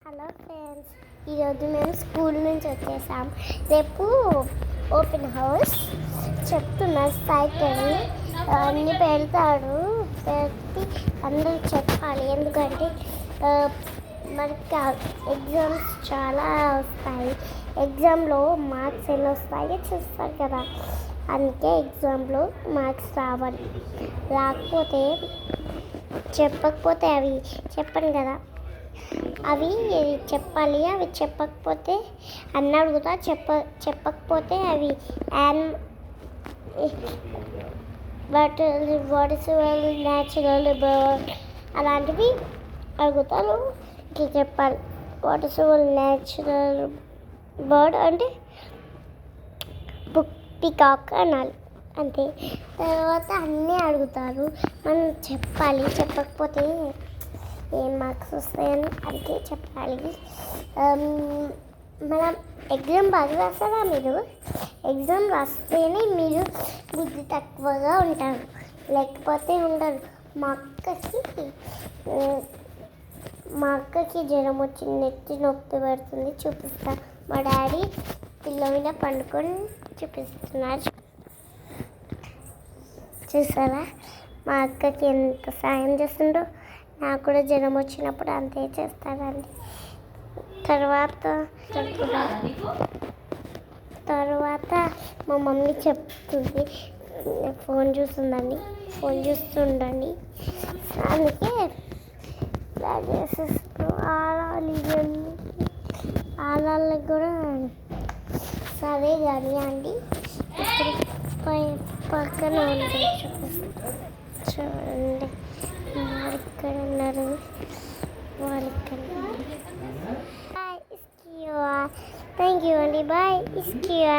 Hello friends, ఈరోజు మేము school నుంచి వచ్చేసాం. రేపు ఓపెన్ హౌస్ చెప్తున్నారు. సైకిల్ అన్నీ పెడతాడు. పెట్టి అందరూ చెప్పాలి. ఎందుకంటే మనకి ఎగ్జామ్స్ చాలా వస్తాయి. ఎగ్జామ్లో మార్క్స్ ఎన్ని వస్తాయో చూస్తారు కదా. అందుకే ఎగ్జామ్లో మార్క్స్ రావాలి. రాకపోతే చెప్పకపోతే అవి చెప్పను కదా, అవి చెప్పాలి. అవి చెప్పకపోతే అన్న అడుగుతా. చెప్పకపోతే అవి వాట్ ఇస్ న్యాచురల్ బర్డ్ అలాంటివి అడుగుతాను. ఇట్లా చెప్పాలి. వాట్ ఇస్ న్యాచురల్ బర్డ్ అంటే పికాక్ అనాలి. అంతే. తర్వాత అన్నీ అడుగుతారు, మనం చెప్పాలి. చెప్పకపోతే ఏం మార్క్స్ వస్తాయని అందుకే చెప్పాలి. మనం ఎగ్జామ్ బాగా రాస్తారా? మీరు ఎగ్జామ్ రాస్తేనే మీరు బుద్ధి తక్కువగా ఉంటారు, లేకపోతే ఉండరు. మా అక్కకి జ్వరం వచ్చి నెత్తి నొప్పి పడుతుంది. చూపిస్తా. మా డాడీ పిల్ల మీద పండుకొని చూపిస్తున్నారు. చూసారా మా అక్కకి ఎంత సాయం చేస్తుండో. నాకు కూడా జ్వరం వచ్చినప్పుడు అంతే చేస్తానండి. తర్వాత మా మమ్మీ చెప్తుంది, ఫోన్ చూస్తుండండి. అందుకే ఆడాళ్ళకి కూడా సరే కానీ అండి. ఇప్పుడు పక్కన చూడండి, ఇక్కడ ఉన్నారు. Bye, Iskiwa. Thank you, Andy. Bye, Iskiwa.